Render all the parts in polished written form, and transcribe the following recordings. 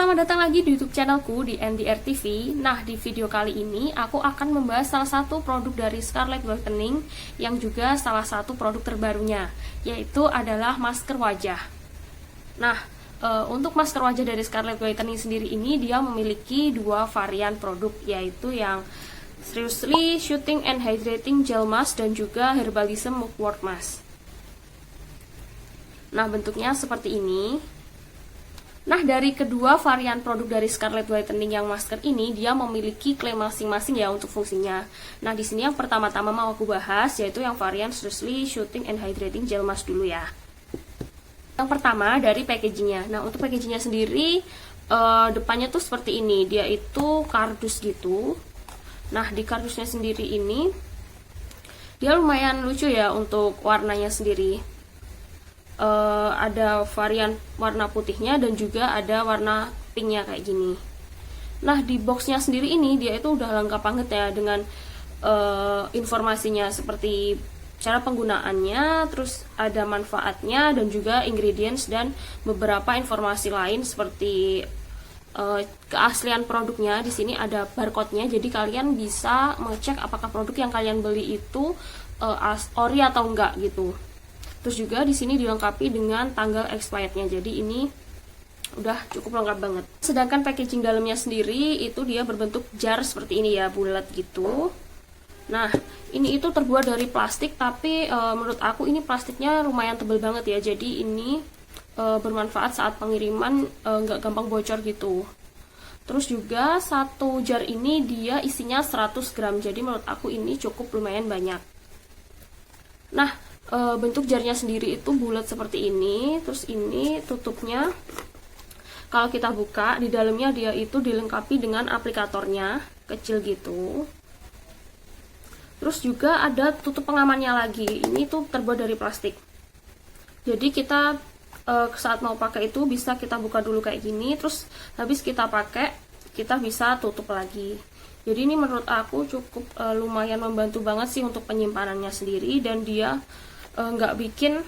selamat datang lagi di YouTube channelku di NDR TV. Nah, di video kali ini aku akan membahas salah satu produk dari Scarlett Whitening yang juga salah satu produk terbarunya, yaitu adalah masker wajah. Nah, untuk masker wajah dari Scarlett Whitening sendiri ini dia memiliki dua varian produk, yaitu yang Seriously Shooting and Hydrating Gel Mask dan juga Herbalism Mugwort Mask. Nah, bentuknya seperti ini. Nah, dari kedua varian produk dari Scarlett Whitening yang masker ini, dia memiliki klaim masing-masing ya untuk fungsinya. Nah, di sini yang pertama-tama mau aku bahas yaitu yang varian Seriously Shooting and Hydrating Gel Mask dulu ya. Yang pertama dari packagingnya. Nah, untuk packagingnya sendiri depannya tuh seperti ini. Dia itu kardus gitu. Nah, di kardusnya sendiri ini dia lumayan lucu ya untuk warnanya sendiri. Ada varian warna putihnya dan juga ada warna pinknya kayak gini. Nah, di boxnya sendiri ini dia itu udah lengkap banget ya dengan informasinya seperti cara penggunaannya, terus ada manfaatnya dan juga ingredients dan beberapa informasi lain seperti keaslian produknya. Di sini ada barcode-nya, jadi kalian bisa mengecek apakah produk yang kalian beli itu ori atau enggak gitu. Terus juga di sini dilengkapi dengan tanggal expirednya. Jadi ini udah cukup lengkap banget. Sedangkan packaging dalamnya sendiri itu dia berbentuk jar seperti ini ya, bulat gitu. Nah, ini itu terbuat dari plastik, tapi menurut aku ini plastiknya lumayan tebal banget ya. Jadi ini bermanfaat saat pengiriman, nggak gampang bocor gitu. Terus juga satu jar ini dia isinya 100 gram. Jadi menurut aku ini cukup lumayan banyak. Nah, bentuk jarnya sendiri itu bulat seperti ini. Terus ini tutupnya, kalau kita buka di dalamnya dia itu dilengkapi dengan aplikatornya kecil gitu. Terus juga ada tutup pengamannya lagi. Ini tuh terbuat dari plastik. Jadi kita saat mau pakai itu bisa kita buka dulu kayak gini. Terus habis kita pakai kita bisa tutup lagi. Jadi ini menurut aku cukup lumayan membantu banget sih untuk penyimpanannya sendiri, dan dia nggak bikin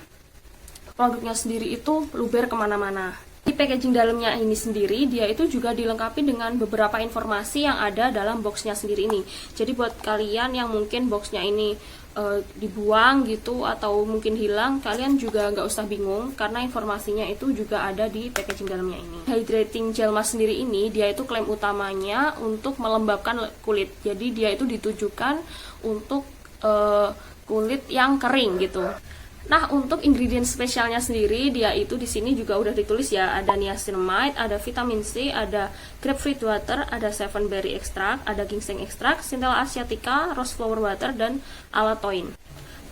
produknya sendiri itu luber kemana-mana. Di packaging dalamnya ini sendiri dia itu juga dilengkapi dengan beberapa informasi yang ada dalam boxnya sendiri ini. Jadi buat kalian yang mungkin boxnya ini dibuang gitu atau mungkin hilang, kalian juga nggak usah bingung karena informasinya itu juga ada di packaging dalamnya ini. Hydrating Gel Mask sendiri ini dia itu klaim utamanya untuk melembabkan kulit. Jadi dia itu ditujukan untuk kulit yang kering gitu. Nah, untuk ingredient spesialnya sendiri dia itu di sini juga udah ditulis ya, ada niacinamide, ada vitamin C, ada grapefruit water, ada 7 berry extract, ada ginseng extract, centella asiatica, rose flower water, dan allantoin.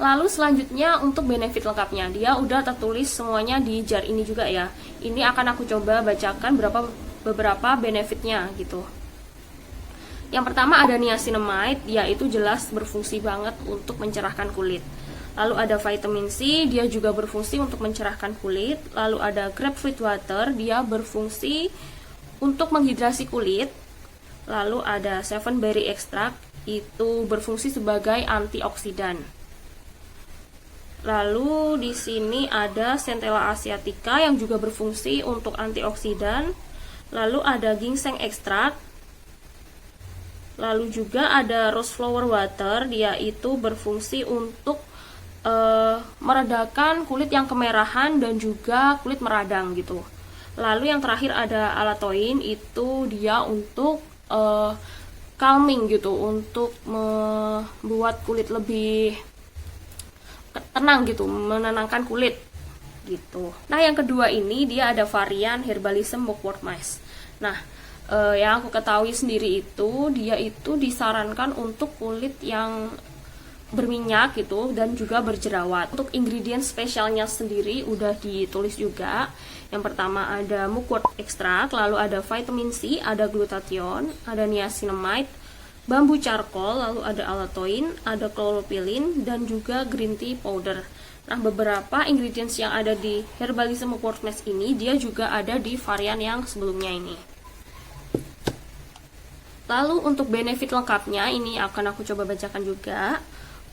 Lalu selanjutnya untuk benefit lengkapnya, dia udah tertulis semuanya di jar ini juga ya. Ini akan aku coba bacakan beberapa benefitnya gitu. Yang pertama ada niacinamide, dia itu jelas berfungsi banget untuk mencerahkan kulit. Lalu ada vitamin C, dia juga berfungsi untuk mencerahkan kulit. Lalu ada grapefruit water, dia berfungsi untuk menghidrasi kulit. Lalu ada 7 berry extract, itu berfungsi sebagai antioksidan. Lalu di sini ada centella asiatica yang juga berfungsi untuk antioksidan. Lalu ada ginseng extract. Lalu juga ada rose flower water, dia itu berfungsi untuk meredakan kulit yang kemerahan dan juga kulit meradang gitu. Lalu yang terakhir ada allantoin, itu dia untuk calming gitu, untuk membuat kulit lebih tenang gitu, menenangkan kulit gitu. Nah, yang kedua ini dia ada varian Herbalism Mugwort Mask. Nah, yang aku ketahui sendiri itu dia itu disarankan untuk kulit yang berminyak gitu dan juga berjerawat. Untuk ingredient spesialnya sendiri udah ditulis juga. Yang pertama ada mugwort extract, lalu ada vitamin C, ada glutathione, ada niacinamide, bambu charcoal, lalu ada allantoin, ada chlorophyllene, dan juga green tea powder. Nah, beberapa ingredients yang ada di Herbalism Mugwort Mask ini dia juga ada di varian yang sebelumnya ini. Lalu untuk benefit lengkapnya ini akan aku coba bacakan juga.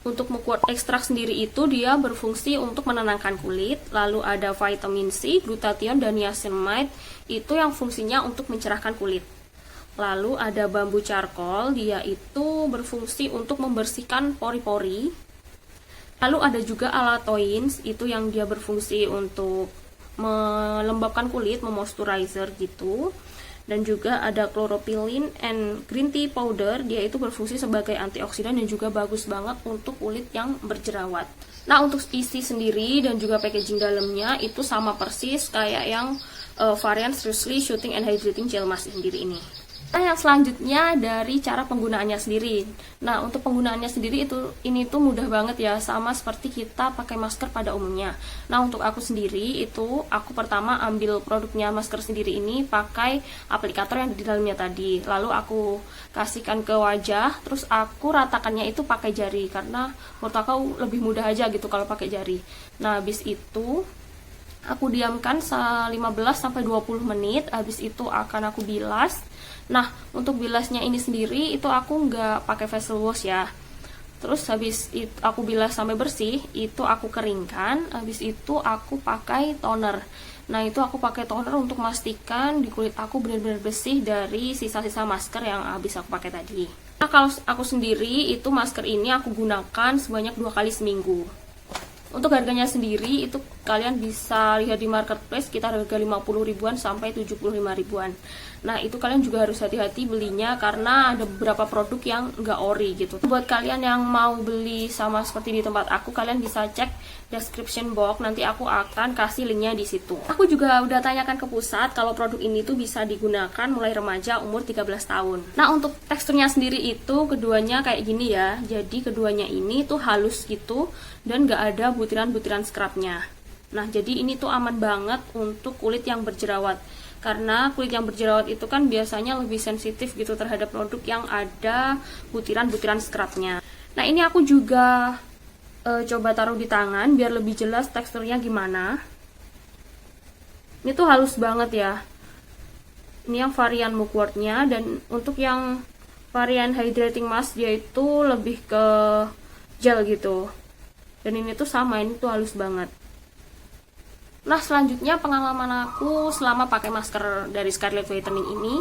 Untuk Mugwort ekstrak sendiri itu dia berfungsi untuk menenangkan kulit. Lalu ada vitamin C, glutathione, dan niacinamide itu yang fungsinya untuk mencerahkan kulit. Lalu ada bambu charcoal, dia itu berfungsi untuk membersihkan pori-pori. Lalu ada juga allantoins, itu yang dia berfungsi untuk melembabkan kulit, memoisturizer gitu. Dan juga ada chlorophyllene and green tea powder, dia itu berfungsi sebagai antioksidan dan juga bagus banget untuk kulit yang berjerawat. Nah, untuk isi sendiri dan juga packaging dalamnya itu sama persis kayak yang varian Seriously Shooting and Hydrating Gel Mask sendiri ini. Nah, yang selanjutnya dari cara penggunaannya sendiri. Nah, untuk penggunaannya sendiri ini tuh mudah banget ya, sama seperti kita pakai masker pada umumnya. Nah, untuk aku sendiri itu aku pertama ambil produknya masker sendiri ini pakai aplikator yang di dalamnya tadi. Lalu aku kasihkan ke wajah, terus aku ratakannya itu pakai jari karena menurut aku lebih mudah aja gitu kalau pakai jari. Nah, habis itu aku diamkan 15 sampai 20 menit, habis itu akan aku bilas. Nah, untuk bilasnya ini sendiri itu aku nggak pakai facial wash ya. Terus habis itu aku bilas sampai bersih, itu aku keringkan, habis itu aku pakai toner. Nah, itu aku pakai toner untuk memastikan di kulit aku benar-benar bersih dari sisa-sisa masker yang habis aku pakai tadi. Nah, kalau aku sendiri itu masker ini aku gunakan sebanyak 2 kali seminggu. Untuk harganya sendiri itu kalian bisa lihat di marketplace sekitar harga 50 ribuan sampai 75 ribuan. Nah, itu kalian juga harus hati-hati belinya karena ada beberapa produk yang nggak ori gitu. Buat kalian yang mau beli sama seperti di tempat aku, kalian bisa cek description box, nanti aku akan kasih linknya di situ. Aku juga udah tanyakan ke pusat kalau produk ini tuh bisa digunakan mulai remaja umur 13 tahun. Nah, untuk teksturnya sendiri itu keduanya kayak gini ya. Jadi keduanya ini tuh halus gitu dan nggak ada butiran-butiran scrubnya. Nah, jadi ini tuh aman banget untuk kulit yang berjerawat. Karena kulit yang berjerawat itu kan biasanya lebih sensitif gitu terhadap produk yang ada butiran-butiran scrubnya. Nah, ini aku juga coba taruh di tangan biar lebih jelas teksturnya gimana. Ini tuh halus banget ya. Ini yang varian Mugwortnya, dan untuk yang varian hydrating mask dia itu lebih ke gel gitu. Dan ini tuh sama, ini tuh halus banget. Nah, selanjutnya pengalaman aku selama pakai masker dari Scarlett Whitening ini,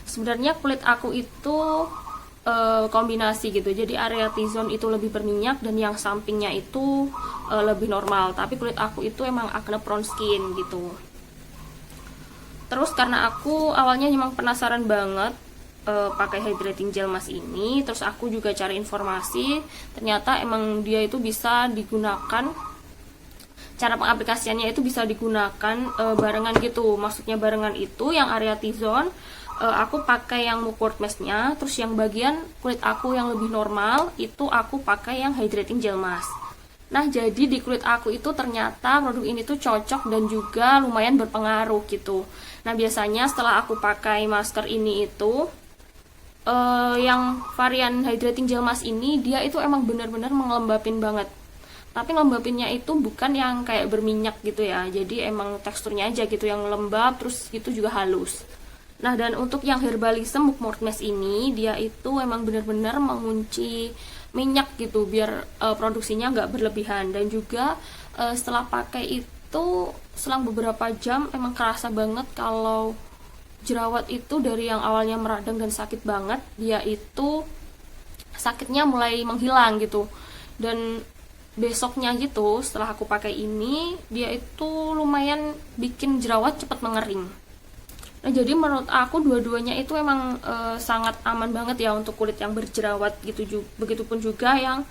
sebenarnya kulit aku itu kombinasi gitu. Jadi area T-zone itu lebih berminyak dan yang sampingnya itu lebih normal. Tapi kulit aku itu emang acne prone skin gitu. Terus karena aku awalnya memang penasaran banget pakai hydrating gel mask ini, terus aku juga cari informasi, ternyata emang dia itu bisa digunakan, cara pengaplikasiannya itu bisa digunakan barengan gitu. Maksudnya barengan itu yang area T-zone aku pakai yang Mugwort mask-nya, terus yang bagian kulit aku yang lebih normal itu aku pakai yang hydrating gel mask. Nah, jadi di kulit aku itu ternyata produk ini tuh cocok dan juga lumayan berpengaruh gitu. Nah, biasanya setelah aku pakai masker ini itu yang varian hydrating gel mask ini dia itu emang benar-benar ngelembapin banget. Tapi ngelembapinnya itu bukan yang kayak berminyak gitu ya. Jadi emang teksturnya aja gitu yang lembab, terus itu juga halus. Nah, dan untuk yang herbalism Mugwort mask ini dia itu emang benar-benar mengunci minyak gitu biar produksinya nggak berlebihan. Dan juga setelah pakai itu selang beberapa jam emang kerasa banget kalau jerawat itu dari yang awalnya meradang dan sakit banget, dia itu sakitnya mulai menghilang gitu. Dan besoknya gitu setelah aku pakai ini, dia itu lumayan bikin jerawat cepat mengering. Nah, jadi menurut aku dua-duanya itu emang sangat aman banget ya untuk kulit yang berjerawat gitu. Begitupun juga yang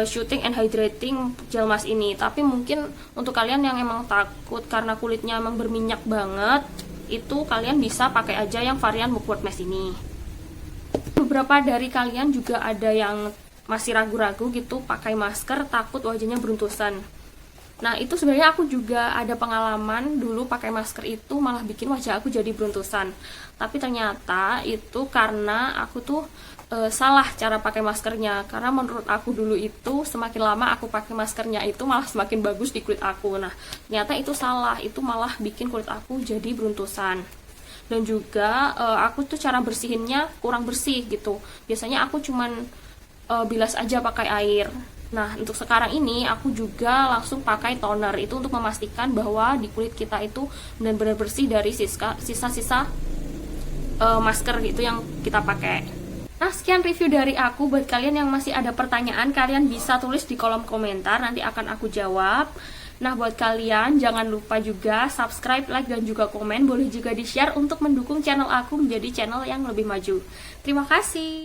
shooting and hydrating gel mask ini. Tapi mungkin untuk kalian yang emang takut karena kulitnya emang berminyak banget, itu kalian bisa pakai aja yang varian Mugwort mask ini. Beberapa dari kalian juga ada yang masih ragu-ragu gitu pakai masker, takut wajahnya beruntusan. Nah, itu sebenarnya aku juga ada pengalaman dulu pakai masker itu malah bikin wajah aku jadi beruntusan. Tapi ternyata itu karena aku tuh salah cara pakai maskernya. Karena menurut aku dulu itu semakin lama aku pakai maskernya itu malah semakin bagus di kulit aku. Nah, ternyata itu salah, itu malah bikin kulit aku jadi beruntusan. Dan juga aku tuh cara bersihinnya kurang bersih gitu. Biasanya aku cuman bilas aja pakai air. Nah, untuk sekarang ini aku juga langsung pakai toner itu untuk memastikan bahwa di kulit kita itu benar-benar bersih dari sisa-sisa masker gitu yang kita pakai. Nah, sekian review dari aku. Buat kalian yang masih ada pertanyaan, kalian bisa tulis di kolom komentar, nanti akan aku jawab. Nah, buat kalian jangan lupa juga subscribe, like, dan juga komen. Boleh juga di-share untuk mendukung channel aku menjadi channel yang lebih maju. Terima kasih.